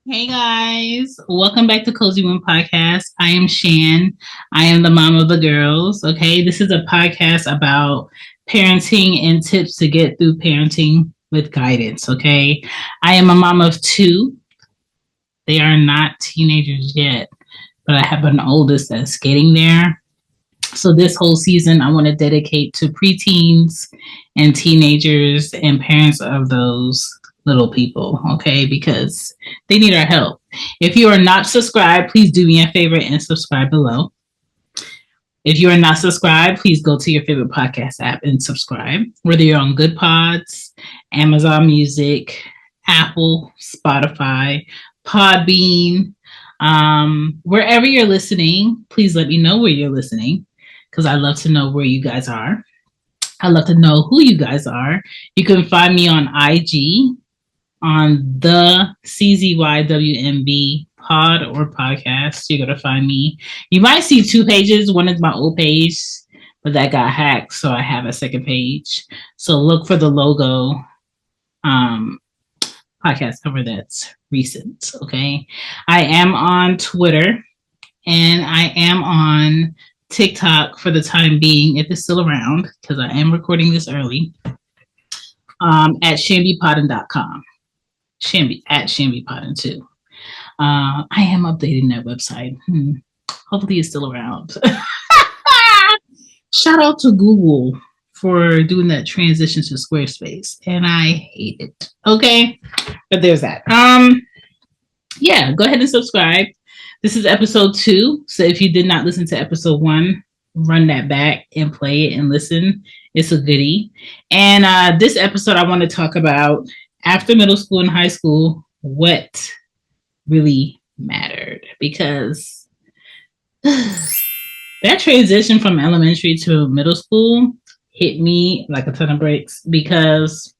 Hey guys, welcome back to Cozy Wom Podcast. I am Shan. I am the mom of the girls. Okay, this is a podcast about parenting and tips to get through parenting with guidance. Okay, I am a mom of two. They are not teenagers yet, but I have an oldest that's getting there. So this whole season, I want to dedicate to preteens and teenagers and parents of those little people, okay? Because they need our help. If you are not subscribed, please do me a favor and subscribe below. If you are not subscribed, please go to your favorite podcast app and subscribe. Whether you're on Good Pods, Amazon Music, Apple, Spotify, Podbean, wherever you're listening, please let me know where you're listening because I love to know where you guys are. I love to know who you guys are. You can find me on IG on the CZYWMB pod or podcast. You're going to find me. You might see two pages. One is my old page, but that got hacked. So I have a second page. So look for the logo podcast cover that's recent. Okay. I am on Twitter and I am on TikTok for the time being, if it's still around, because I am recording this early, at shambypodden.com. At shambypodden too. I am updating that website. Hopefully it's still around. Shout out to Google for doing that transition to Squarespace, and I hate it. Okay, but there's that. Yeah, go ahead and subscribe. This is episode 2, so if you did not listen to episode 1, run that back and play it and listen. It's a goodie. And this episode, I want to talk about after middle school and high school, what really mattered, because that transition from elementary to middle school hit me like a ton of bricks because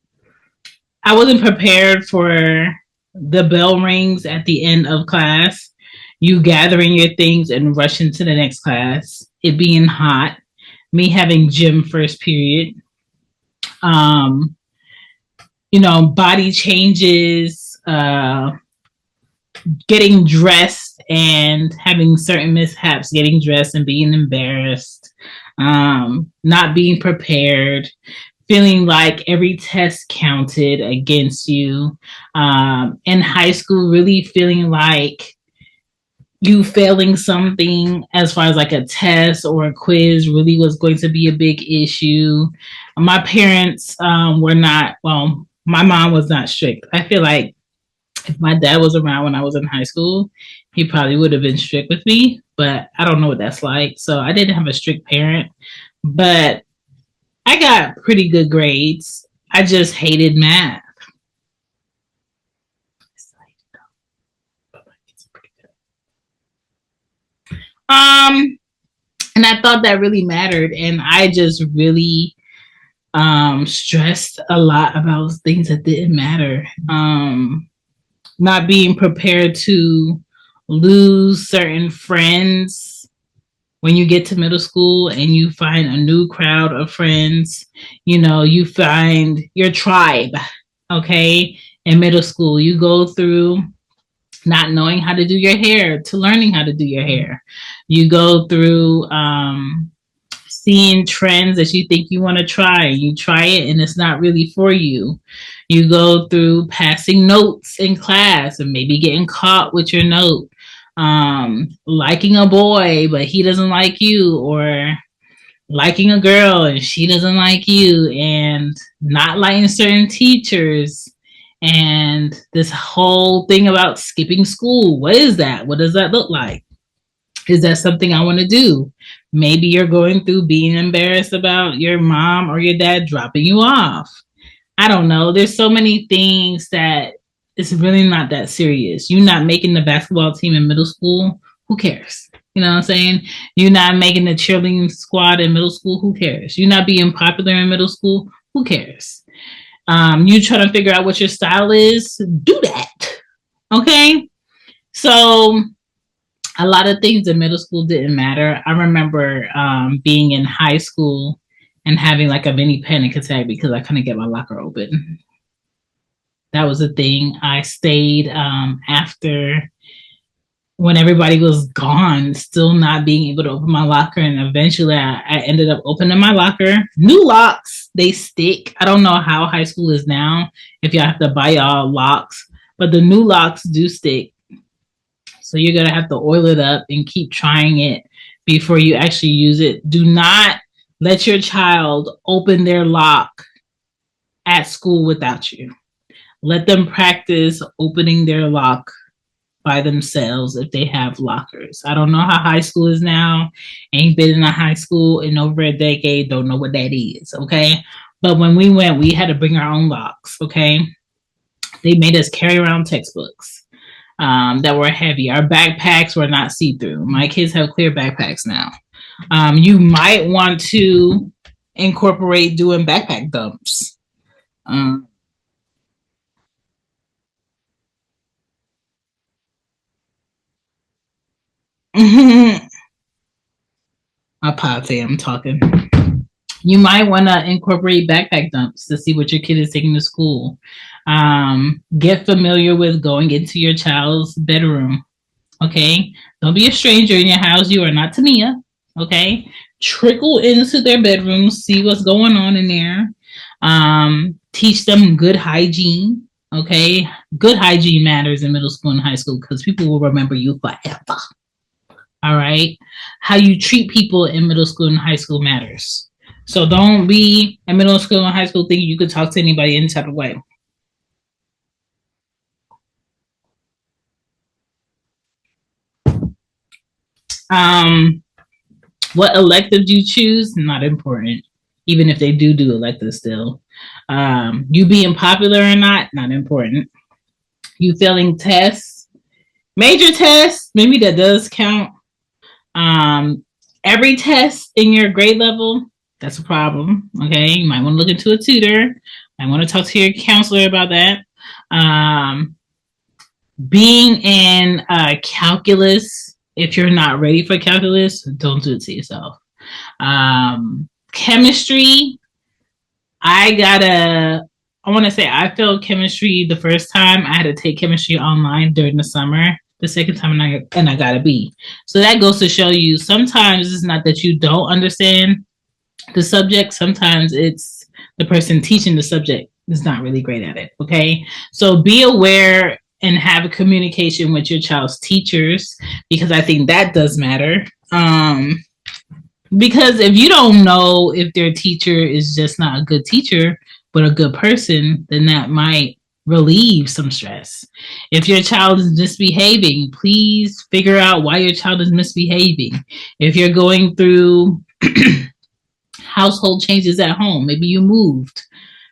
I wasn't prepared for the bell rings at the end of class, you gathering your things and rushing to the next class, it being hot, me having gym first period, body changes, getting dressed and having certain mishaps, getting dressed and being embarrassed, not being prepared, feeling like every test counted against you. In high school, really feeling like you failing something as far as like a test or a quiz really was going to be a big issue. My parents were not, well, my mom was not strict. I feel like if my dad was around when I was in high school, he probably would have been strict with me, but I don't know what that's like. So I didn't have a strict parent, but I got pretty good grades. I just hated math. And I thought that really mattered. And I just really stressed a lot about things that didn't matter. Not being prepared to lose certain friends when you get to middle school and you find a new crowd of friends. You find your tribe, okay? In middle school, you go through not knowing how to do your hair to learning how to do your hair. You go through seeing trends that you think you want to try. You try it and it's not really for you. You go through passing notes in class and maybe getting caught with your note. Liking a boy, but he doesn't like you, or liking a girl and she doesn't like you, and not liking certain teachers. And this whole thing about skipping school. What is that? What does that look like? Is that something I want to do? Maybe you're going through being embarrassed about your mom or your dad dropping you off. I don't know. There's so many things that it's really not that serious. You're not making the basketball team in middle school. Who cares? You know what I'm saying? You're not making the cheerleading squad in middle school. Who cares? You're not being popular in middle school. Who cares? You trying to figure out what your style is. Do that. Okay? So a lot of things in middle school didn't matter. I remember being in high school and having like a mini panic attack because I couldn't get my locker open. That was a thing. I stayed after when everybody was gone, still not being able to open my locker. And eventually I ended up opening my locker. New locks, they stick. I don't know how high school is now, if y'all have to buy y'all locks, but the new locks do stick. So you're going to have to oil it up and keep trying it before you actually use it. Do not let your child open their lock at school without you. Let them practice opening their lock by themselves if they have lockers. I don't know how high school is now. Ain't been in a high school in over a decade. Don't know what that is. Okay. But when we went, we had to bring our own locks. Okay. They made us carry around textbooks that were heavy. Our backpacks were not see through. My kids have clear backpacks now. You might want to incorporate doing backpack dumps. Um, my potty, I'm talking. You might want to incorporate backpack dumps to see what your kid is taking to school. Get familiar with going into your child's bedroom. Okay. Don't be a stranger in your house. You are not Tamia. Okay. Trickle into their bedrooms, see what's going on in there. Teach them good hygiene. Okay. Good hygiene matters in middle school and high school because people will remember you forever. All right. How you treat people in middle school and high school matters. So don't be in middle school and high school thinking you could talk to anybody any type of way. Um, what elective you choose, not important. Even if they do electives still. You being popular or not important. You failing tests, major tests, maybe that does count. Um, every test in your grade level, that's a problem. Okay, you might want to look into a tutor. I want to talk to your counselor about that. Um, being in calculus, if you're not ready for calculus, don't do it to yourself. Chemistry, I want to say I failed chemistry the first time. I had to take chemistry online during the summer. The second time, and I got a B. So that goes to show you sometimes it's not that you don't understand the subject. Sometimes it's the person teaching the subject is not really great at it. Okay. So be aware and have a communication with your child's teachers because I think that does matter. Because if you don't know if their teacher is just not a good teacher, but a good person, then that might relieve some stress. If your child is misbehaving, please figure out why your child is misbehaving. If you're going through household changes at home, maybe you moved,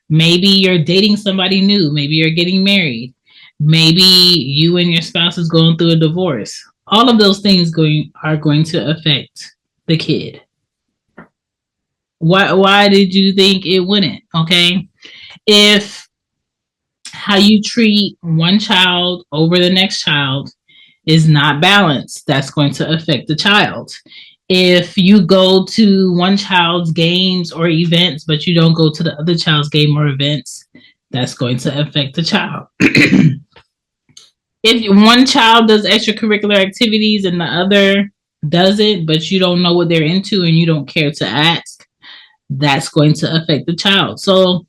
maybe you're dating somebody new, maybe you're getting married, maybe you and your spouse is going through a divorce. All of those things are going to affect the kid. Why did you think it wouldn't? Okay. If how you treat one child over the next child is not balanced, that's going to affect the child. If you go to one child's games or events, but you don't go to the other child's game or events, that's going to affect the child. If one child does extracurricular activities and the other doesn't, but you don't know what they're into and you don't care to ask, that's going to affect the child. So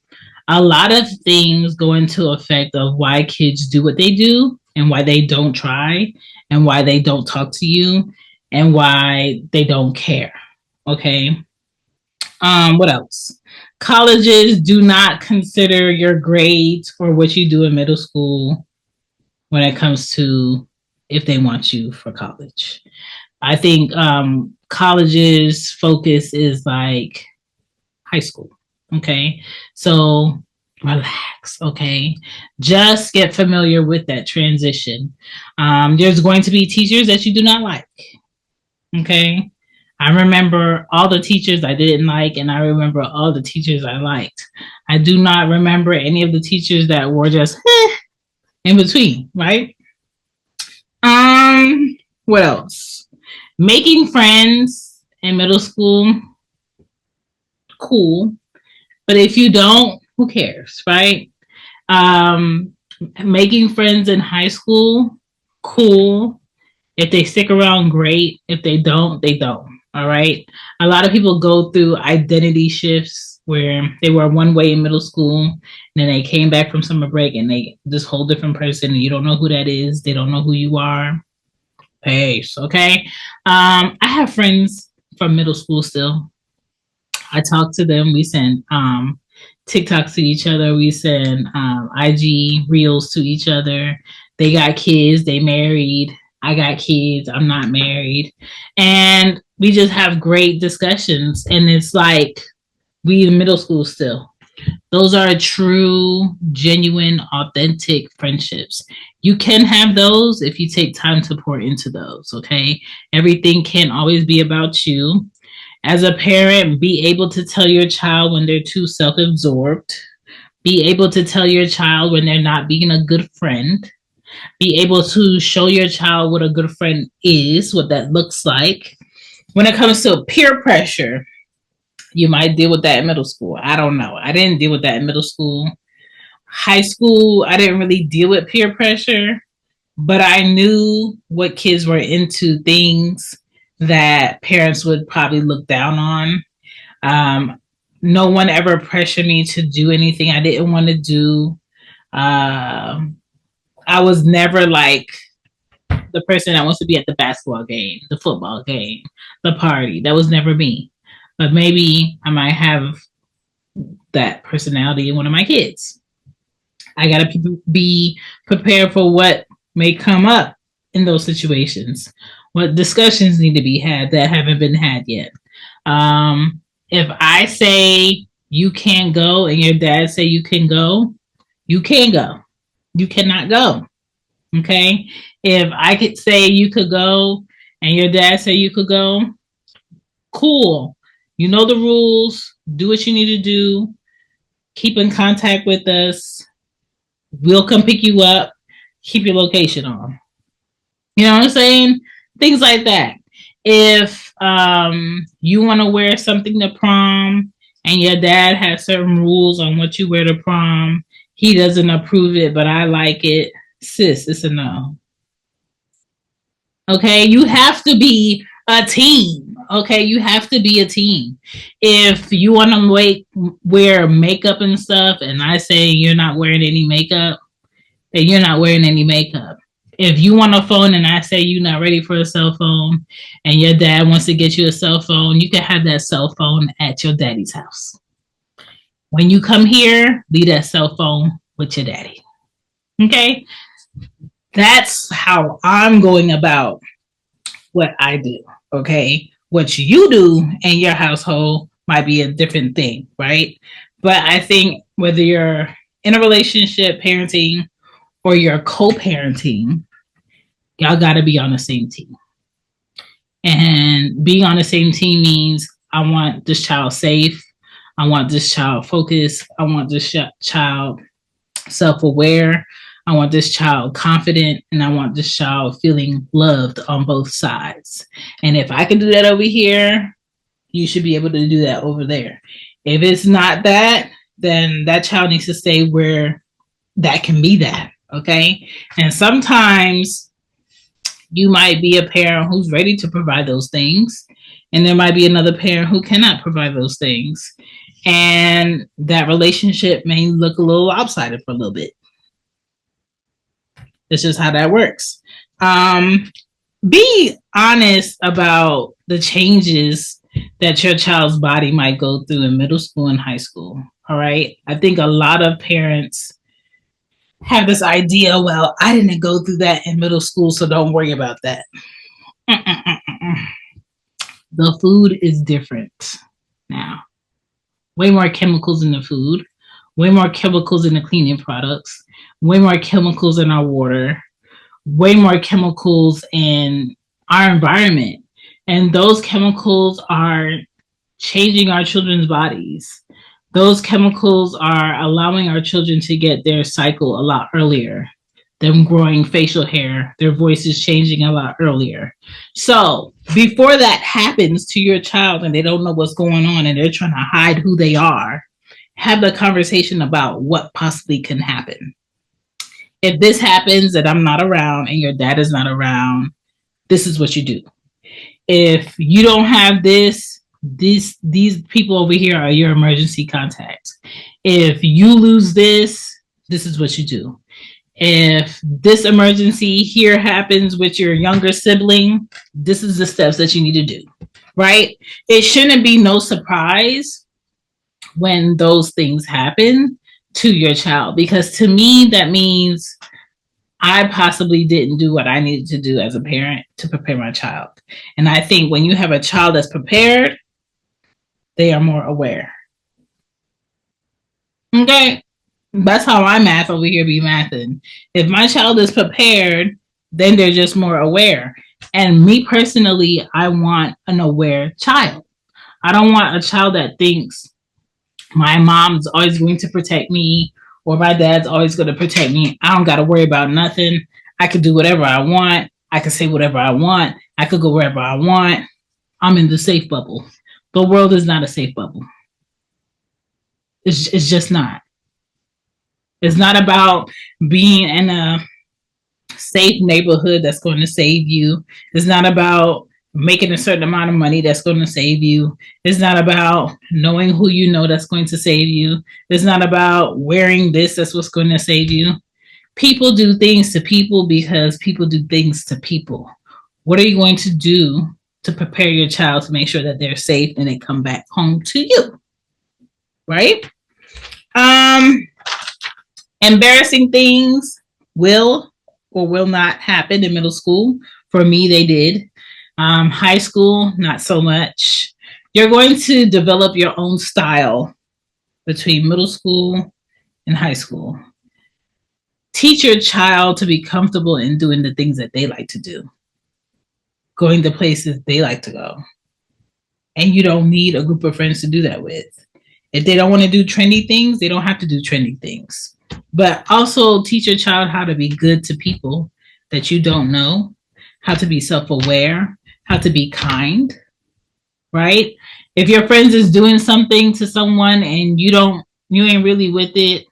a lot of things go into effect of why kids do what they do and why they don't try and why they don't talk to you and why they don't care. Okay. What else? Colleges do not consider your grades or what you do in middle school when it comes to if they want you for college. I think colleges focus is like high school. Okay. So relax. Okay. Just get familiar with that transition. There's going to be teachers that you do not like. Okay. I remember all the teachers I didn't like, and I remember all the teachers I liked. I do not remember any of the teachers that were just in between, right? What else? Making friends in middle school, cool. But if you don't, who cares, right? Making friends in high school, cool. If they stick around, great. If they don't, they don't. All right. A lot of people go through identity shifts where they were one way in middle school, and then they came back from summer break and they this whole different person, and you don't know who that is. They don't know who you are. Peace. Okay. I have friends from middle school still. I talk to them. We send TikToks to each other. We send IG reels to each other. They got kids. They married. I got kids. I'm not married. And we just have great discussions. And it's like we in middle school still. Those are true, genuine, authentic friendships. You can have those if you take time to pour into those, okay? Everything can't always be about you. As a parent, be able to tell your child when they're too self absorbed. Be able to tell your child when they're not being a good friend. Be able to show your child what a good friend is, what that looks like. When it comes to peer pressure, you might deal with that in middle school. I don't know. I didn't deal with that in middle school. High school, I didn't really deal with peer pressure, but I knew what kids were into, things that parents would probably look down on. Um, no one ever pressured me to do anything I didn't want to do. I was never like the person that wants to be at the basketball game, the football game, the party. That was never me. But maybe I might have that personality in one of my kids. I got to be prepared for what may come up in those situations. What discussions need to be had that haven't been had yet. If I say you can't go and your dad say you can go, you can go. You cannot go. Okay. If I could say you could go and your dad say you could go, cool. You know the rules. Do what you need to do. Keep in contact with us. We'll come pick you up. Keep your location on. You know what I'm saying? Things like that. If you want to wear something to prom and your dad has certain rules on what you wear to prom, he doesn't approve it, but I like it. Sis, it's a no. Okay, you have to be a team. Okay, you have to be a team. If you want to wear makeup and stuff, and I say you're not wearing any makeup, then you're not wearing any makeup. If you want a phone and I say you're not ready for a cell phone, and your dad wants to get you a cell phone, you can have that cell phone at your daddy's house. When you come here, leave that cell phone with your daddy. Okay? That's how I'm going about what I do. Okay? What you do in your household might be a different thing, right? But I think whether you're in a relationship, parenting, or you're co-parenting, y'all got to be on the same team. And being on the same team means I want this child safe. I want this child focused. I want this child self-aware. I want this child confident, and I want this child feeling loved on both sides. And if I can do that over here, you should be able to do that over there. If it's not that, then that child needs to stay where that can be that. Okay. And sometimes you might be a parent who's ready to provide those things, and there might be another parent who cannot provide those things. And that relationship may look a little lopsided for a little bit. It's just how that works. Be honest about the changes that your child's body might go through in middle school and high school. All right. I think a lot of parents have this idea, well, I didn't go through that in middle school, so don't worry about that. The food is different now. Way more chemicals in the food, way more chemicals in the cleaning products, way more chemicals in our water, way more chemicals in our environment. And those chemicals are changing our children's bodies. Those chemicals are allowing our children to get their cycle a lot earlier. Them growing facial hair, their voice is changing a lot earlier. So before that happens to your child and they don't know what's going on and they're trying to hide who they are, have the conversation about what possibly can happen. If this happens that I'm not around and your dad is not around, this is what you do. If you don't have this, these people over here are your emergency contacts. If you lose this, this is what you do. If this emergency here happens with your younger sibling, this is the steps that you need to do, right? It shouldn't be no surprise when those things happen to your child, because to me, that means I possibly didn't do what I needed to do as a parent to prepare my child. And I think when you have a child that's prepared, they are more aware. Okay? That's how I math over here be mathing. If my child is prepared, then they're just more aware. And me personally, I want an aware child. I don't want a child that thinks my mom's always going to protect me or my dad's always going to protect me. I don't got to worry about nothing. I could do whatever I want. I could say whatever I want. I could go wherever I want. I'm in the safe bubble. The world is not a safe bubble. It's just not. It's not about being in a safe neighborhood that's going to save you. It's not about making a certain amount of money that's going to save you. It's not about knowing who you know that's going to save you. It's not about wearing this that's what's going to save you. People do things to people because people do things to people. What are you going to do to prepare your child to make sure that they're safe and they come back home to you? Right? Embarrassing things will or will not happen in middle school. For me, they did. High school, not so much. You're going to develop your own style between middle school and high school. Teach your child to be comfortable in doing the things that they like to do, going to places they like to go. And you don't need a group of friends to do that with. If they don't want to do trendy things, they don't have to do trendy things. But also teach your child how to be good to people that you don't know, how to be self-aware, how to be kind, right? If your friends is doing something to someone and you ain't really with it,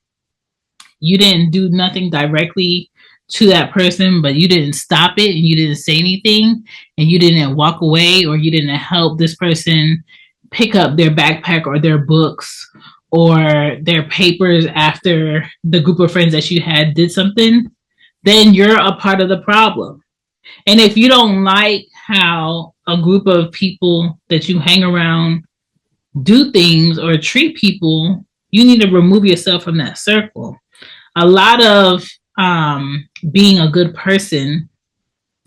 you didn't do nothing directly to that person, but you didn't stop it and you didn't say anything and you didn't walk away or you didn't help this person pick up their backpack or their books or their papers after the group of friends that you had did something, then you're a part of the problem. And if you don't like how a group of people that you hang around do things or treat people, you need to remove yourself from that circle. A lot of being a good person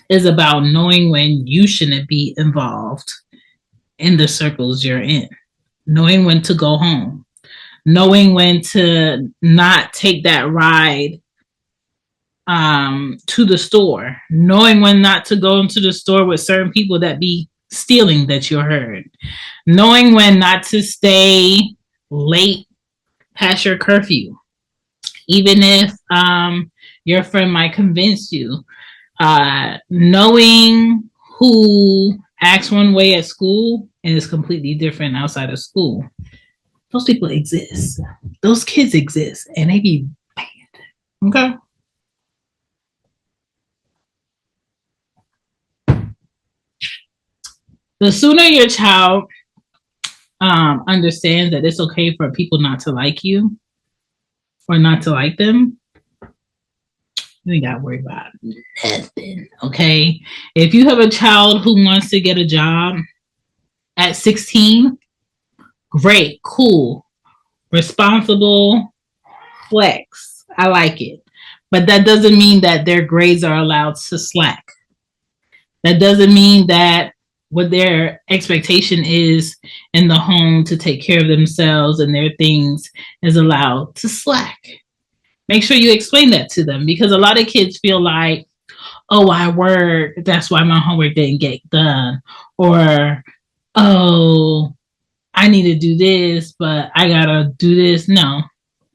is about knowing when you shouldn't be involved in the circles you're in, knowing when to go home, knowing when to not take that ride to the store, knowing when not to go into the store with certain people that be stealing that you heard, knowing when not to stay late past your curfew, even if your friend might convince you, knowing who acts one way at school and is completely different outside of school. Those people exist. Those kids exist and they be bad. Okay? The sooner your child understands that it's okay for people not to like you or not to like them, you ain't got to worry about nothing, okay? If you have a child who wants to get a job at 16, great, cool, responsible, flex. I like it. But that doesn't mean that their grades are allowed to slack. That doesn't mean that what their expectation is in the home to take care of themselves and their things is allowed to slack. Make sure you explain that to them, because a lot of kids feel like, oh, I work, that's why my homework didn't get done. Or, oh, I need to do this, but I gotta do this. No,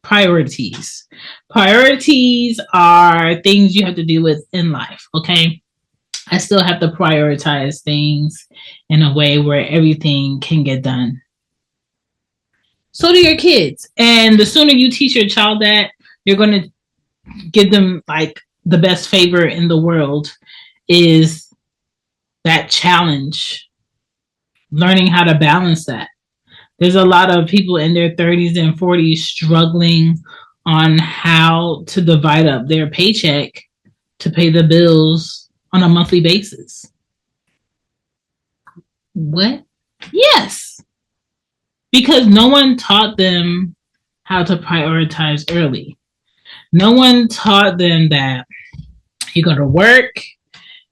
priorities. Priorities are things you have to deal with in life, okay? I still have to prioritize things in a way where everything can get done. So do your kids. And the sooner you teach your child that, you're going to give them like the best favor in the world is that challenge, learning how to balance that. There's a lot of people in their 30s and 40s struggling on how to divide up their paycheck to pay the bills on a monthly basis. What? Yes. Because no one taught them how to prioritize early. No one taught them that you're going to work,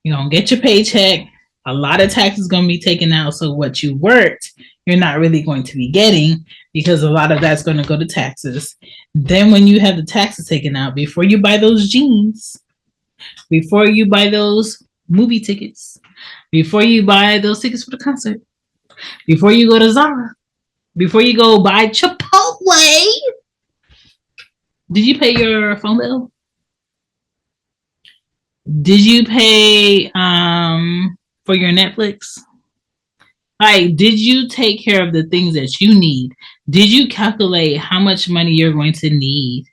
you're going to get your paycheck, a lot of taxes going to be taken out. So what you worked, you're not really going to be getting because a lot of that's going to go to taxes. Then when you have the taxes taken out, before you buy those jeans, before you buy those movie tickets, before you buy those tickets for the concert, before you go to Zara, before you go buy Chipotle, did you pay your phone bill? Did you pay for your Netflix? Like, did you take care of the things that you need? Did you calculate how much money you're going to need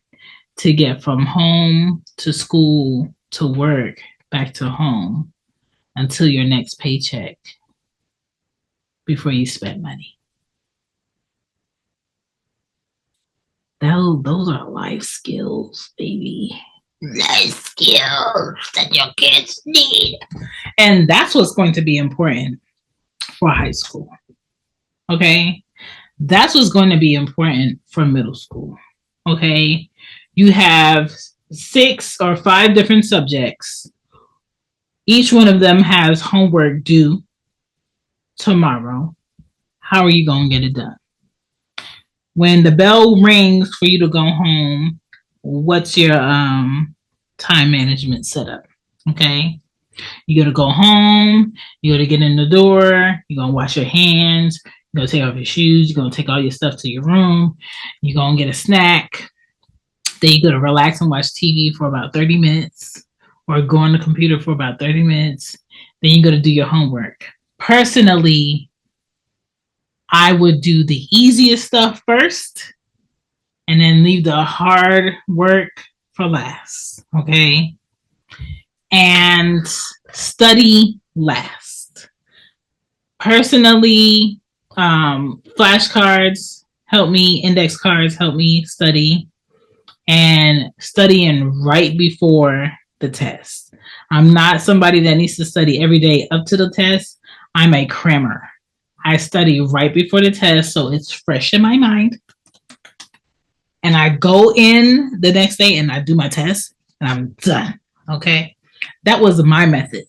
to get from home to school to work back to home until your next paycheck before you spend money? Those are life skills, baby. Life skills that your kids need. And that's what's going to be important for high school. Okay? That's what's going to be important for middle school. Okay? You have 6 or 5 different subjects. Each one of them has homework due tomorrow. How are you going to get it done? When the bell rings for you to go home, what's your time management setup? Okay? You got to go home. You got to get in the door. You're going to wash your hands. You're going to take off your shoes. You're going to take all your stuff to your room. You're going to get a snack. Then you're going to relax and watch TV for about 30 minutes or go on the computer for about 30 minutes. Then you're going to do your homework. Personally, I would do the easiest stuff first and then leave the hard work for last. Okay? And study last. Personally, flashcards help me, index cards help me study, and studying right before the test. I'm not somebody that needs to study every day up to the test. I'm a crammer. I study right before the test so it's fresh in my mind. And I go in the next day and I do my test and I'm done. Okay? That was my method.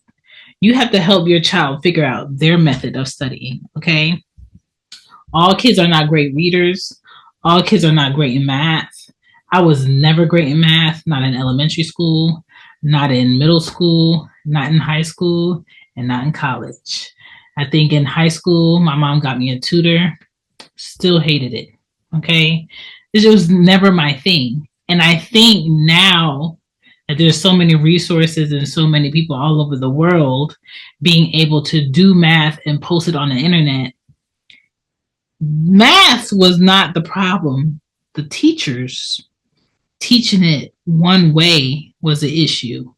You have to help your child figure out their method of studying. Okay? All kids are not great readers. All kids are not great in math. I was never great in math, not in elementary school, not in middle school, not in high school, and not in college. I think in high school, my mom got me a tutor. Still hated it. Okay? It was never my thing. And I think now that there's so many resources and so many people all over the world being able to do math and post it on the internet, math was not the problem. The teachers teaching it one way was the issue.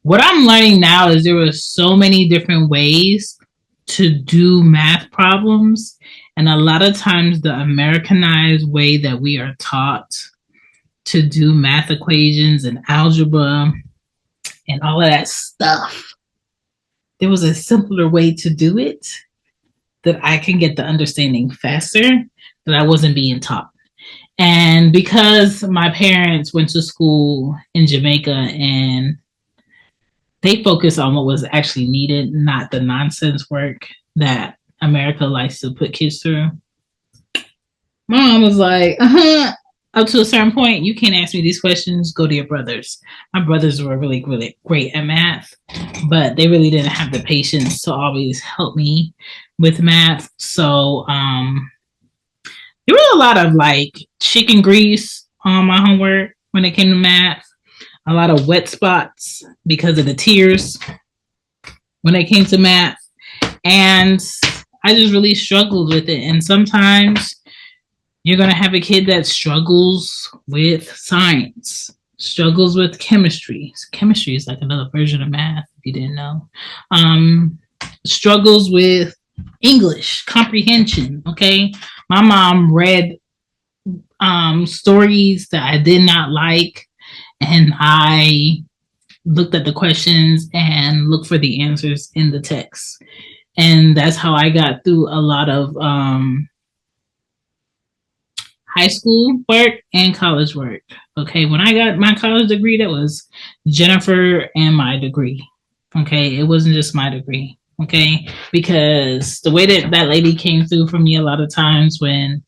What I'm learning now is there were so many different ways to do math problems. And a lot of times the Americanized way that we are taught to do math equations and algebra and all of that stuff, there was a simpler way to do it that I can get the understanding faster that I wasn't being taught. And because my parents went to school in Jamaica and they focused on what was actually needed, not the nonsense work that America likes to put kids through. Mom was like, up to a certain point, you can't ask me these questions. Go to your brothers. My brothers were really, really great at math, but they really didn't have the patience to always help me with math. So there was a lot of like chicken grease on my homework when it came to math. A lot of wet spots because of the tears when it came to math. And I just really struggled with it. And sometimes you're going to have a kid that struggles with science. struggles with chemistry. Chemistry is like another version of math, if you didn't know. Struggles with English comprehension. Okay, my mom read stories that I did not like, and I looked at the questions and looked for the answers in the text, and that's how I got through a lot of high school work and college work. Okay, when I got my college degree, that was Jennifer and my degree. Okay, it wasn't just my degree. Okay, because the way that that lady came through for me a lot of times when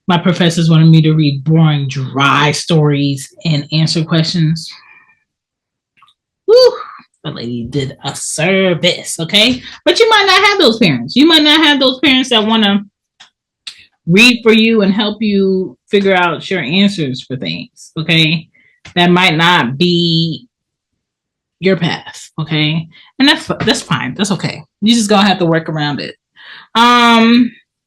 my professors wanted me to read boring, dry stories and answer questions. Woo! The lady did a service, okay? But you might not have those parents. You might not have those parents that want to read for you and help you figure out your answers for things, okay? That might not be your path, okay? And that's fine. That's okay. You just gonna have to work around it.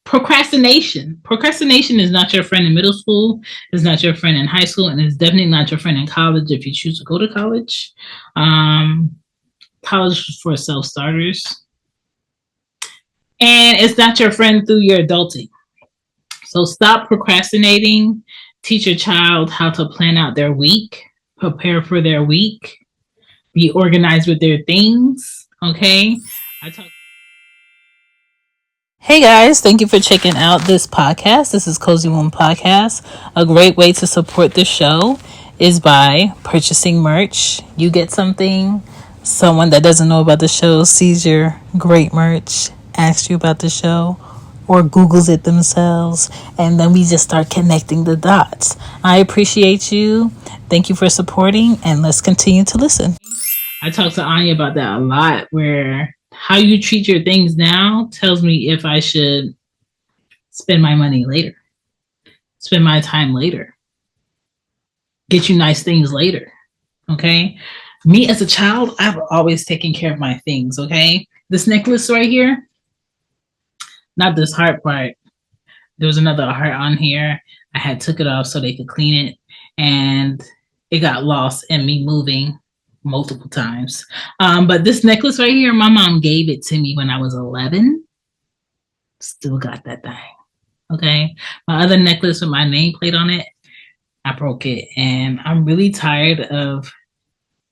Procrastination. Procrastination is not your friend in middle school. It's not your friend in high school, and it's definitely not your friend in college if you choose to go to college. College is for self-starters. And it's not your friend through your adulting. So stop procrastinating. Teach your child how to plan out their week, prepare for their week, be organized with their things. Okay. Hey guys, thank you for checking out this podcast. This is Cozy Wom Podcast. A great way to support the show is by purchasing merch. You get something, someone that doesn't know about the show sees your great merch, asks you about the show, or Googles it themselves, and then we just start connecting the dots. I appreciate you. Thank you for supporting, and let's continue to listen. I talk to Anya about that a lot, where how you treat your things now tells me if I should spend my money later, spend my time later, get you nice things later. Okay. Me as a child, I've always taken care of my things. Okay. This necklace right here, not this heart part. There was another heart on here. I had took it off so they could clean it, and it got lost in me moving multiple times. But this necklace right here, my mom gave it to me when I was 11. Still got that thing. Okay. My other necklace with my nameplate on it, I broke it. And I'm really tired of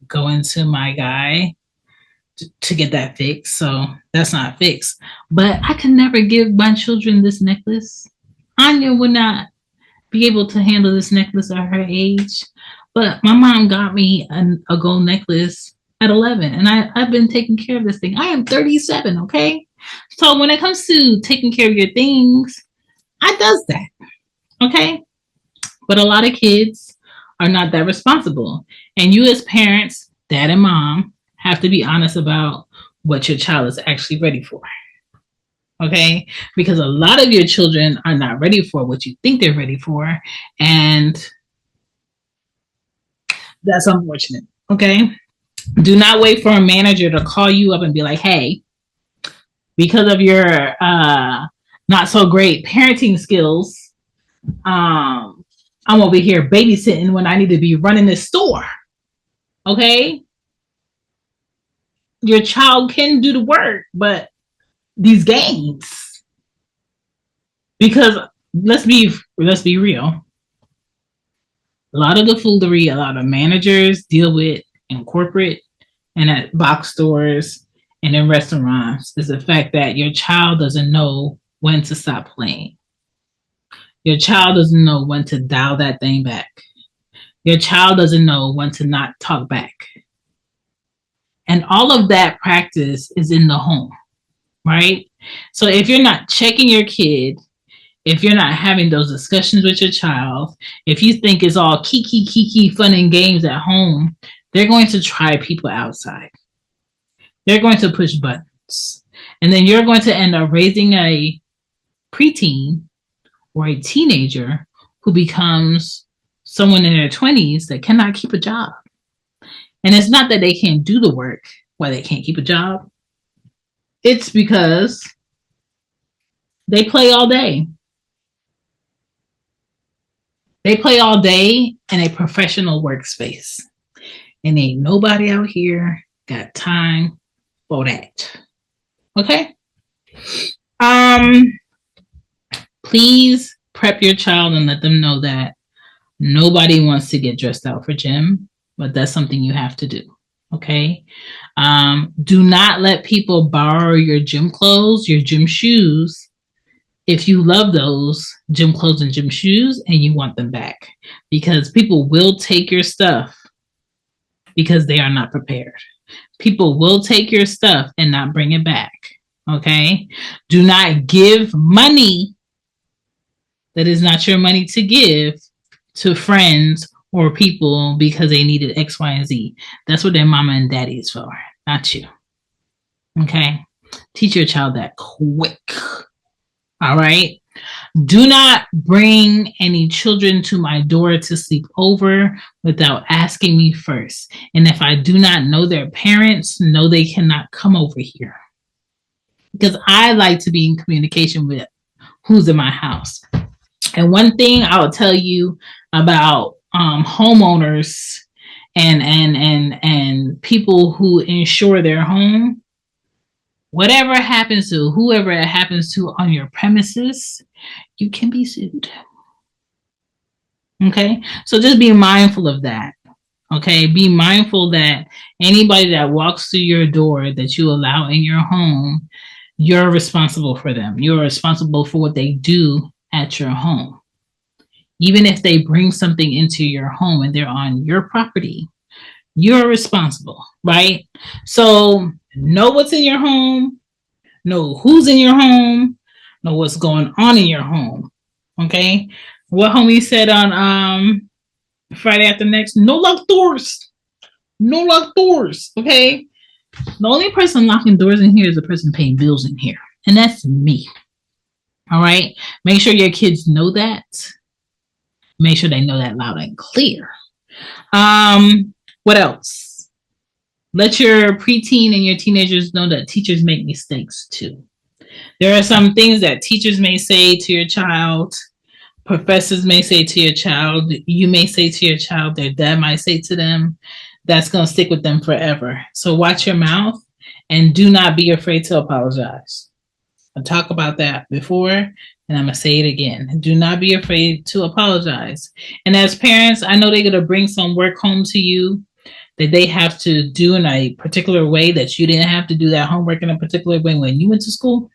going to my guy to get that fixed. So that's not fixed. But I could never give my children this necklace. Anya would not be able to handle this necklace at her age. But my mom got me a gold necklace at 11, and I've been taking care of this thing. I am 37, okay? So when it comes to taking care of your things, I does that, okay? But a lot of kids are not that responsible. And you as parents, dad and mom, have to be honest about what your child is actually ready for, okay? Because a lot of your children are not ready for what you think they're ready for, and that's unfortunate. Okay. Do not wait for a manager to call you up and be like, hey, because of your not so great parenting skills, I'm over here babysitting when I need to be running the store. Okay. Your child can do the work, but these games, because let's be real. A lot of the foolery a lot of managers deal with in corporate and at box stores and in restaurants is the fact that your child doesn't know when to stop playing. Your child doesn't know when to dial that thing back. Your child doesn't know when to not talk back. And all of that practice is in the home, right? So if you're not checking your kid, if you're not having those discussions with your child, if you think it's all kiki, fun and games at home, they're going to try people outside. They're going to push buttons. And then you're going to end up raising a preteen or a teenager who becomes someone in their 20s that cannot keep a job. And it's not that they can't do the work why they can't keep a job. It's because they play all day. They play all day in a professional workspace. And ain't nobody out here got time for that. Okay? Please prep your child and let them know that nobody wants to get dressed out for gym, but that's something you have to do. Okay? Do not let people borrow your gym clothes, your gym shoes, if you love those gym clothes and gym shoes and you want them back, because people will take your stuff because they are not prepared. People will take your stuff and not bring it back. Okay? Do not give money that is not your money to give to friends or people because they needed X, Y, and Z. That's what their mama and daddy is for, not you. Okay? Teach your child that quick. All right? Do not bring any children to my door to sleep over without asking me first. And if I do not know their parents, no, they cannot come over here. Because I like to be in communication with who's in my house. And one thing I'll tell you about homeowners and people who insure their home, whatever happens to whoever it happens to on your premises, you can be sued. Okay? So just be mindful of that. Okay? Be mindful that anybody that walks through your door that you allow in your home, you're responsible for them. You're responsible for what they do at your home. Even if they bring something into your home and they're on your property, you're responsible, right? So know what's in your home, know who's in your home, know what's going on in your home. Okay? What homie said on Friday After Next, no locked doors. No locked doors. Okay? The only person locking doors in here is the person paying bills in here. And that's me. All right? Make sure your kids know that. Make sure they know that loud and clear. What else? Let your preteen and your teenagers know that teachers make mistakes too. There are some things that teachers may say to your child, professors may say to your child, you may say to your child, their dad might say to them, that's going to stick with them forever. So watch your mouth and do not be afraid to apologize. I talked about that before, and I'm going to say it again. Do not be afraid to apologize. And as parents, I know they're going to bring some work home to you that they have to do in a particular way that you didn't have to do that homework in a particular way when you went to school.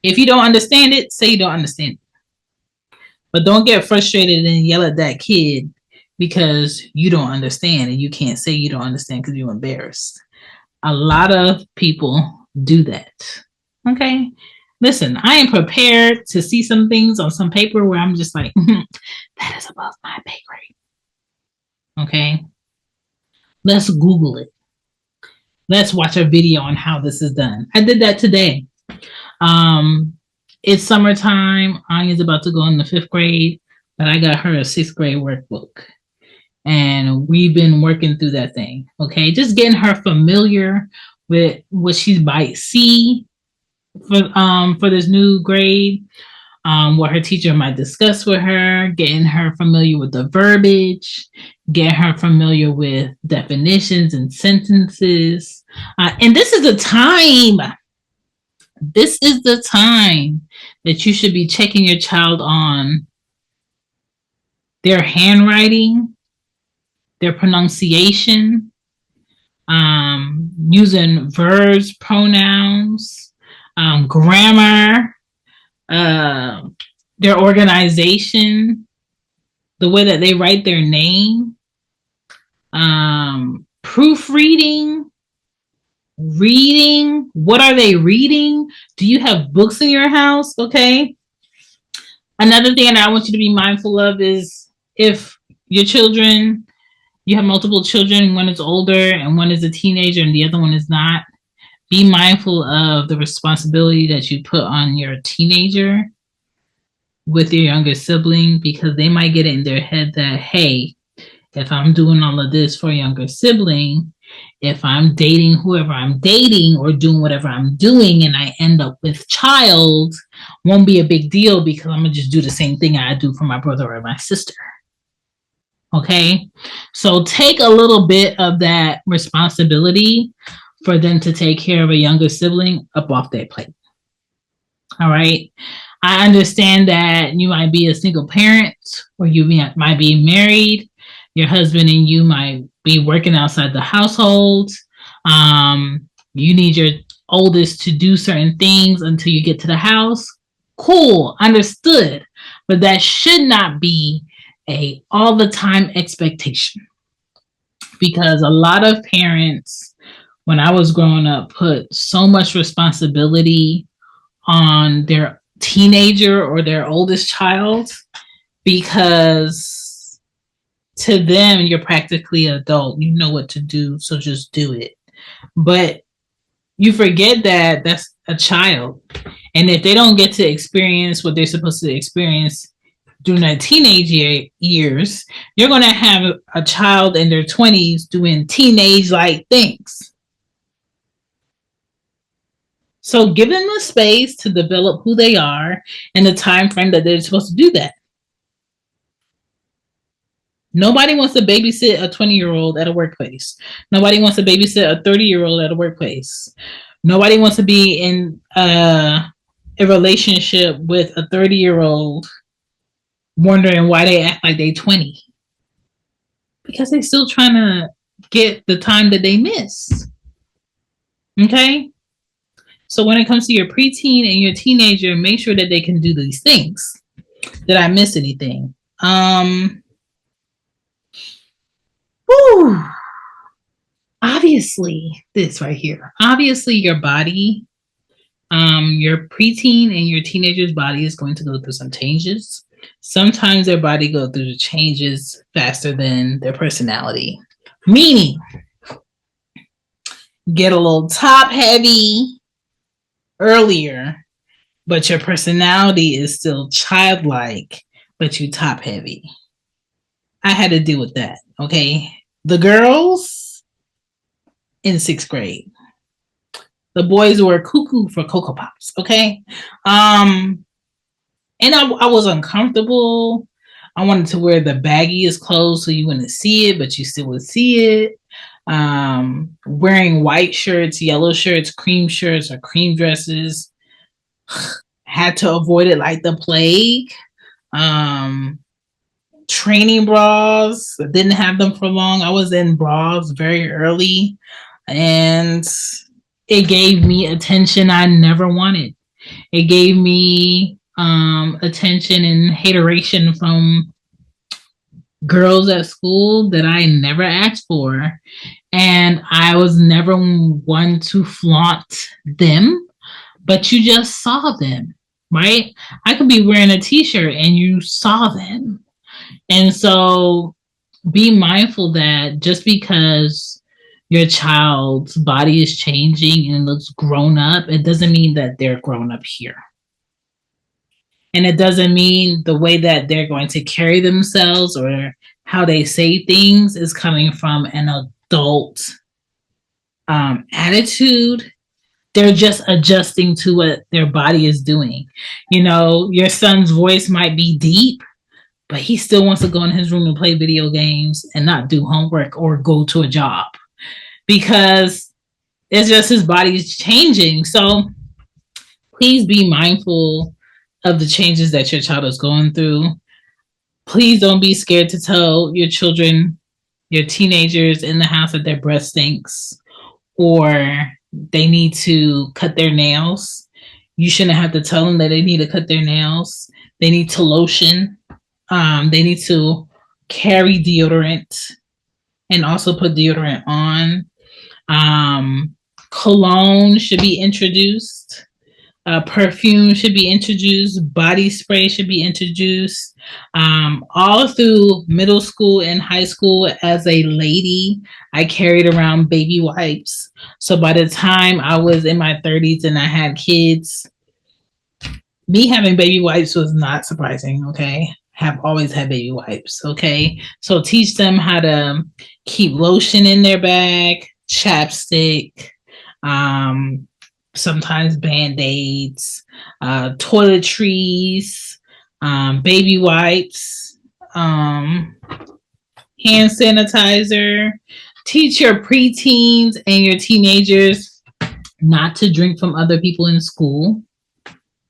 If you don't understand it, say you don't understand it. But don't get frustrated and yell at that kid because you don't understand and you can't say you don't understand because you're embarrassed. A lot of people do that. Okay? Listen, I am prepared to see some things on some paper where I'm just like, that is above my pay grade. Okay? Let's Google it. Let's watch a video on how this is done. I did that today. It's summertime. Anya's about to go in the 5th grade, but I got her a 6th grade workbook. And we've been working through that thing. Okay, just getting her familiar with what she might see for this new grade, what her teacher might discuss with her, getting her familiar with the verbiage, getting her familiar with definitions and sentences. And this is the time. This is the time that you should be checking your child on their handwriting, their pronunciation, using verbs, pronouns, grammar, their organization, the way that they write their name, proofreading, reading. What are they reading? Do you have books in your house? Okay. Another thing that I want you to be mindful of is if your children, you have multiple children, one is older and one is a teenager and the other one is not, be mindful of the responsibility that you put on your teenager with your younger sibling, because they might get it in their head that, hey, if I'm doing all of this for a younger sibling, if I'm dating whoever I'm dating or doing whatever I'm doing and I end up with child, won't be a big deal because I'm going to just do the same thing I do for my brother or my sister. Okay. So take a little bit of that responsibility for them to take care of a younger sibling up off their plate. All right. I understand that you might be a single parent or you might be married. Your husband and you might be working outside the household. You need your oldest to do certain things until you get to the house. Cool. Understood. But that should not be a all the time expectation, because a lot of parents, when I was growing up, put so much responsibility on their teenager or their oldest child, because to them you're practically an adult, you know what to do, so just do it. But you forget that that's a child, and if they don't get to experience what they're supposed to experience during their teenage years, you're going to have a child in their 20s doing teenage-like things. So give them the space to develop who they are and the time frame that they're supposed to do that. Nobody wants to babysit a 20-year-old at a workplace. Nobody wants to babysit a 30-year-old at a workplace. Nobody wants to be in a relationship with a 30-year-old wondering why they act like they 20. Because they're still trying to get the time that they miss. Okay? So when it comes to your preteen and your teenager, make sure that they can do these things. Did I miss anything? Obviously, this right here. Obviously, your body, your preteen and your teenager's body is going to go through some changes. Sometimes their body goes through the changes faster than their personality. Meaning, get a little top heavy earlier, but your personality is still childlike, but you top heavy. I had to deal with that, okay? The girls in 6th grade. The boys were cuckoo for Cocoa Pops, okay? And I was uncomfortable. I wanted to wear the baggiest clothes so you wouldn't see it, but you still would see it. Wearing white shirts, yellow shirts, cream shirts, or cream dresses. Had to avoid it like the plague. Training bras. Didn't have them for long. I was in bras very early, and it gave me attention I never wanted. It gave me attention and hateration from girls at school that I never asked for. And I was never one to flaunt them, but you just saw them, right? I could be wearing a t-shirt and you saw them. And so be mindful that just because your child's body is changing and looks grown up, it doesn't mean that they're grown up here. And it doesn't mean the way that they're going to carry themselves or how they say things is coming from an adult attitude. They're just adjusting to what their body is doing. You know, your son's voice might be deep, but he still wants to go in his room and play video games and not do homework or go to a job because it's just his body's changing. So please be mindful of the changes that your child is going through. Please don't be scared to tell your children, your teenagers in the house that their breath stinks or they need to cut their nails. You shouldn't have to tell them that they need to cut their nails. They need to lotion. They need to carry deodorant and also put deodorant on. Cologne should be introduced. Perfume should be introduced. Body spray should be introduced. All through middle school and high school, as a lady, I carried around baby wipes. So by the time I was in my 30s and I had kids, me having baby wipes was not surprising, okay? Have always had baby wipes, okay? So teach them how to keep lotion in their bag, chapstick, sometimes Band-Aids, toiletries, baby wipes, hand sanitizer. Teach your preteens and your teenagers not to drink from other people in school.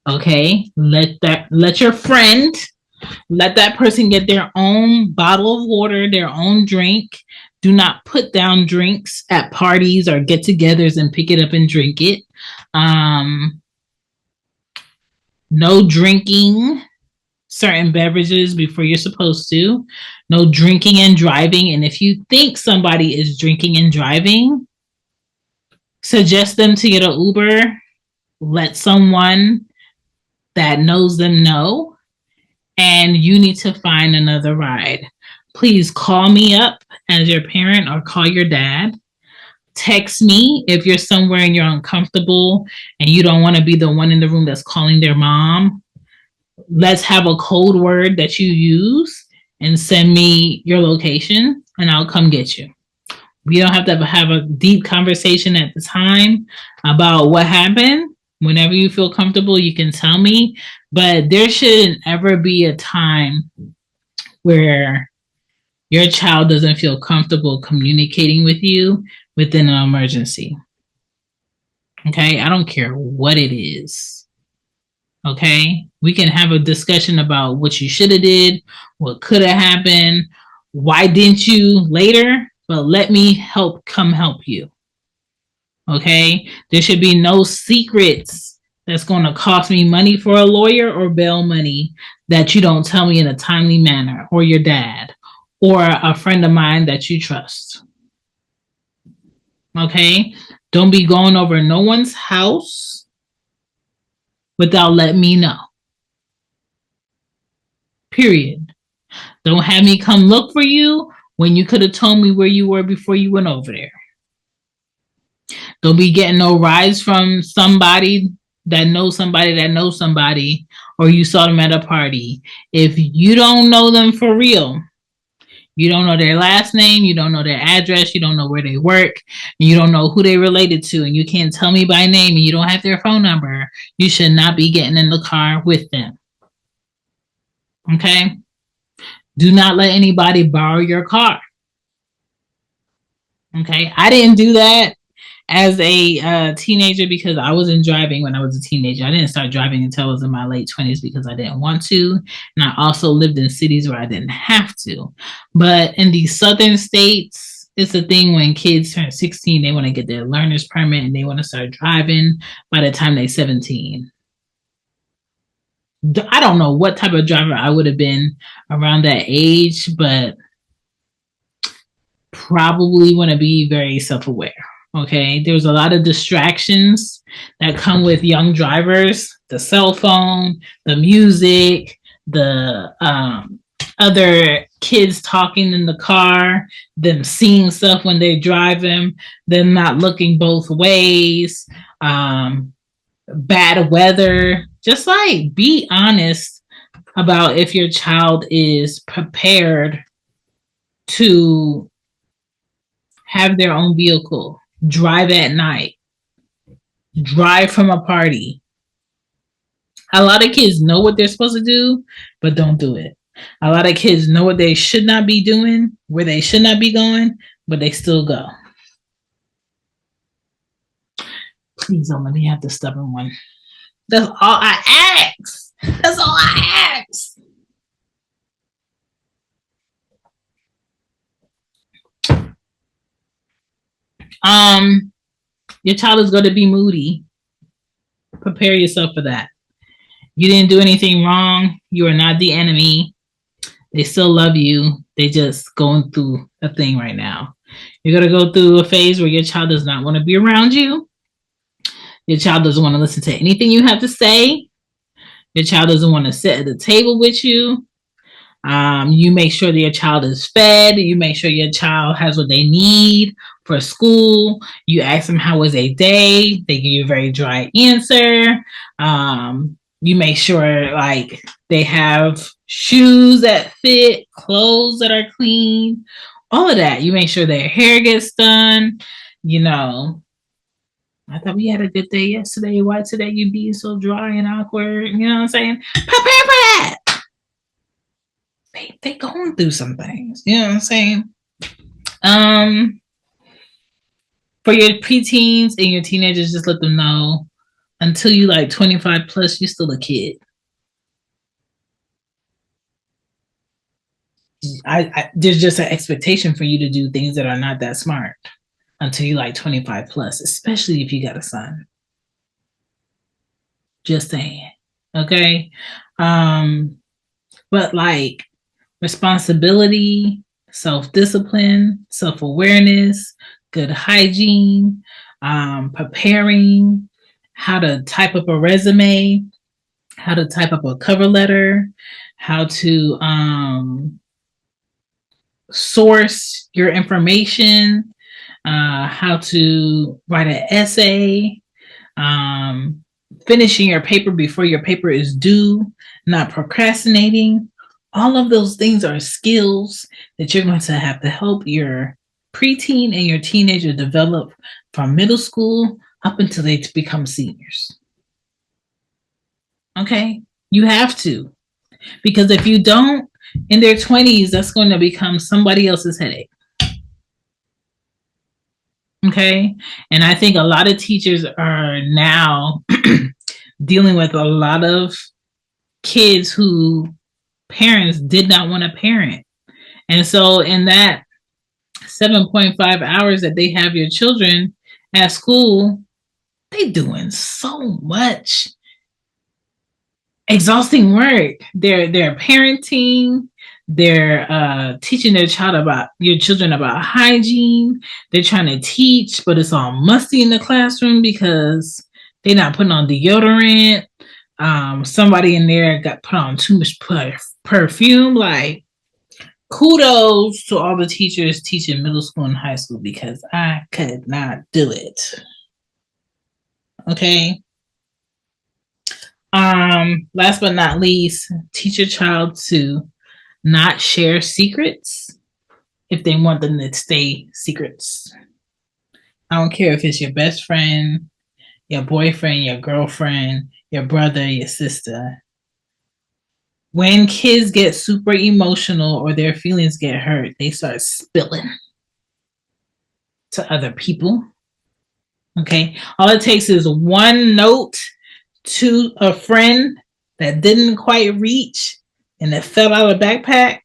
Okay, let your friend, let that person get their own bottle of water, their own drink. Do not put down drinks at parties or get-togethers and pick it up and drink it. No drinking certain beverages before you're supposed to. No drinking and driving. And if you think somebody is drinking and driving, suggest them to get an Uber. Let someone that knows them know, and you need to find another ride. Please call me up as your parent or call your dad. Text me if you're somewhere and you're uncomfortable and you don't want to be the one in the room that's calling their mom. Let's have a code word that you use and send me your location and I'll come get you. We don't have to have a deep conversation at the time about what happened. Whenever you feel comfortable, you can tell me. But there shouldn't ever be a time where your child doesn't feel comfortable communicating with you within an emergency. Okay? I don't care what it is. Okay? We can have a discussion about what you should have did, what could have happened, why didn't you later, but let me come help you. Okay? There should be no secrets that's going to cost me money for a lawyer or bail money that you don't tell me in a timely manner, or your dad, or a friend of mine that you trust. Okay? Don't be going over no one's house without letting me know. Period. Don't have me come look for you when you could have told me where you were before you went over there. Don't be getting no rides from somebody that knows somebody that knows somebody, or you saw them at a party. If you don't know them for real, you don't know their last name, you don't know their address, you don't know where they work, you don't know who they related to, and you can't tell me by name, and you don't have their phone number, you should not be getting in the car with them. Okay? Do not let anybody borrow your car. Okay? I didn't do that as a teenager because I wasn't driving when I was a teenager. I didn't start driving until I was in my late 20s because I didn't want to. And I also lived in cities where I didn't have to. But in these southern states, it's a thing when kids turn 16, they want to get their learner's permit and they want to start driving by the time they're 17. I don't know what type of driver I would have been around that age, but probably want to be very self-aware. Okay, there's a lot of distractions that come with young drivers: the cell phone, the music, the other kids talking in the car, them seeing stuff when they're driving, them not looking both ways, bad weather. Just like be honest about if your child is prepared to have their own vehicle, drive at night, drive from a party. A lot of kids know what they're supposed to do, but don't do it. A lot of kids know what they should not be doing, where they should not be going, but they still go. Please don't let me have the stubborn one. That's all I ask. That's all I ask. Your child is going to be moody. Prepare yourself for that. You didn't do anything wrong. You are not the enemy. They still love you. They just going through a thing right now. You're going to go through a phase where your child does not want to be around you. Your child doesn't want to listen to anything you have to say. Your child doesn't want to sit at the table with you. You make sure that your child is fed. You make sure your child has what they need for school. You ask them how was their day. They give you a very dry answer. You make sure like they have shoes that fit, clothes that are clean, all of that. You make sure their hair gets done. You know, I thought we had a good day yesterday. Why today you being so dry and awkward? You know what I'm saying? Prepare for that. They going through some things. You know what I'm saying? For your preteens and your teenagers, just let them know until you like 25 plus, you're still a kid. There's just an expectation for you to do things that are not that smart until you like 25 plus, especially if you got a son. Just saying. Okay. But like responsibility, self-discipline, self-awareness, good hygiene, preparing, how to type up a resume, how to type up a cover letter, how to source your information, how to write an essay, finishing your paper before your paper is due, not procrastinating. All of those things are skills that you're going to have to help your preteen and your teenager develop from middle school up until they become seniors. Okay? You have to. Because if you don't, in their 20s, that's going to become somebody else's headache. Okay? And I think a lot of teachers are now dealing with a lot of kids who parents did not want to parent. And so in that 7.5 hours that they have your children at school, they doing so much exhausting work. They're parenting, they're teaching your children about hygiene. They're trying to teach, but it's all musty in the classroom because they're not putting on deodorant. Somebody in there got put on too much perfume. Like, kudos to all the teachers teaching middle school and high school because I could not do it. Okay. Last but not least, teach your child to not share secrets if they want them to stay secrets. I don't care if it's your best friend, your boyfriend, your girlfriend, your brother, your sister. When kids get super emotional or their feelings get hurt, they start spilling to other people. Okay. All it takes is one note to a friend that didn't quite reach and it fell out of the backpack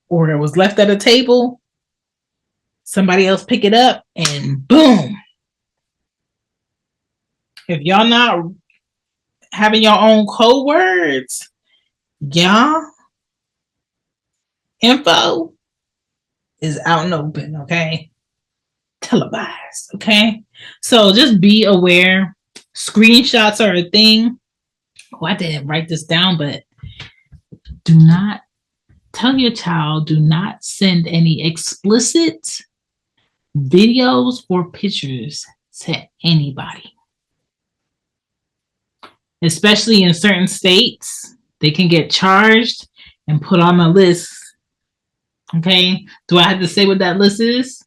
or it was left at a table. Somebody else pick it up and boom. If y'all not having your own code words, y'all info is out and open, okay? Televised, okay? So just be aware. Screenshots are a thing. Oh, I didn't write this down, but do not tell your child, do not send any explicit videos or pictures to anybody. Especially in certain states, they can get charged and put on a list. Okay? Do I have to say what that list is?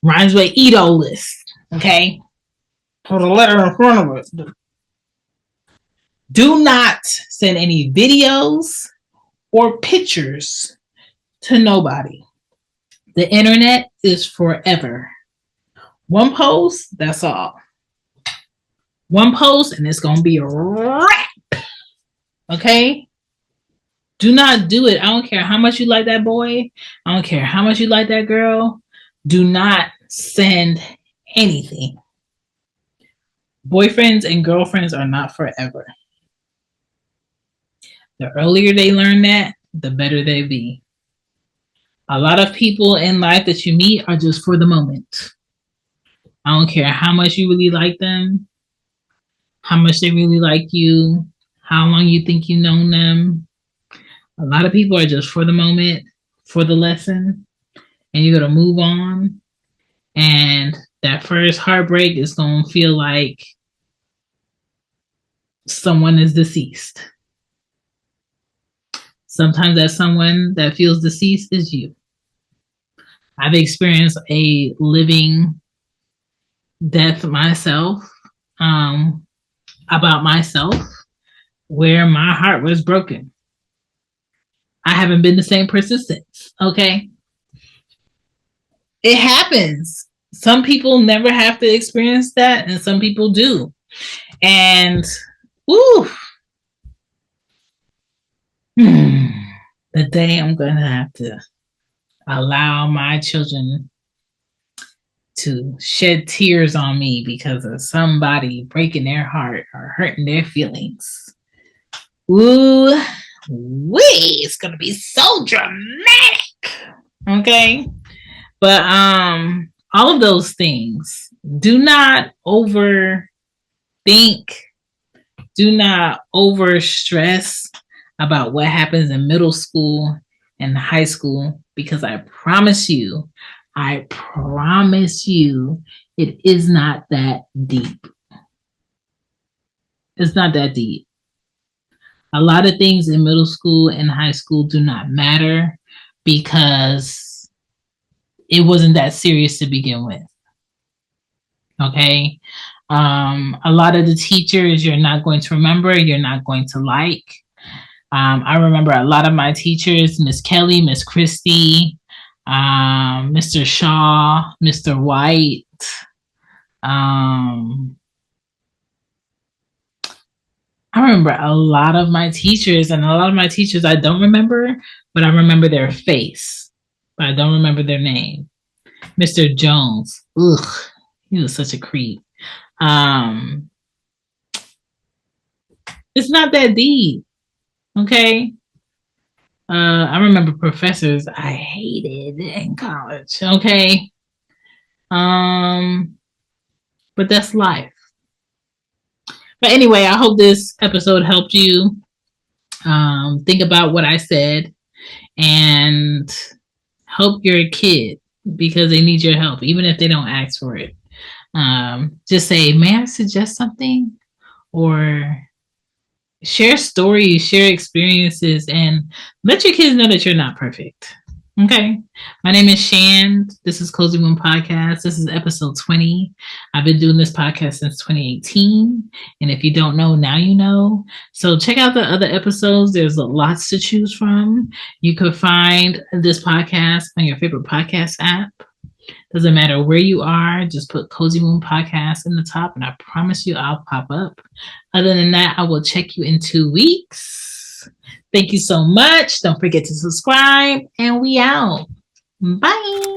Rhymes with Edo list. Okay? Put a letter in front of it. Do not send any videos or pictures to nobody. The internet is forever. One post, that's all. One post, and it's going to be a wrap. Okay? Do not do it. I don't care how much you like that boy. I don't care how much you like that girl. Do not send anything. Boyfriends and girlfriends are not forever. The earlier they learn that, the better they be. A lot of people in life that you meet are just for the moment. I don't care how much you really like them, how much they really like you, how long you think you've known them. A lot of people are just for the moment, for the lesson, and you're going to move on. And that first heartbreak is going to feel like someone is deceased. Sometimes that someone that feels deceased is you. I've experienced a living death myself, um, about myself, where my heart was broken. I haven't been the same person since. Okay. It happens. Some people never have to experience that, and some people do. And, woo, the day I'm going to have to allow my children to shed tears on me because of somebody breaking their heart or hurting their feelings. Ooh, wee, it's gonna be so dramatic. Okay. But all of those things, do not overthink, do not over stress about what happens in middle school and high school, because I promise you, it is not that deep. It's not that deep. A lot of things in middle school and high school do not matter because it wasn't that serious to begin with. Okay. A lot of the teachers you're not going to remember, you're not going to like. I remember a lot of my teachers, Miss Kelly, Miss Christie, Mr. Shaw, Mr. White. I remember a lot of my teachers, and a lot of my teachers I don't remember, but I remember their face, but I don't remember their name. Mr. Jones, ugh, he was such a creep. It's not that deep, okay? I remember professors I hated in college, okay? But that's life. But anyway, I hope this episode helped you think about what I said and help your kid, because they need your help, even if they don't ask for it. Just say, may I suggest something? Or share stories, share experiences, and let your kids know that you're not perfect. Okay. My name is Shan. This is Cozy Wom Podcast. This is episode 20. I've been doing this podcast since 2018. And if you don't know, now you know. So check out the other episodes. There's lots to choose from. You could find this podcast on your favorite podcast app. Doesn't matter where you are, just put Cozy Wom Podcast in the top, and I promise you I'll pop up. Other than that, I will check you in 2 weeks. Thank you so much. Don't forget to subscribe, and we out. Bye.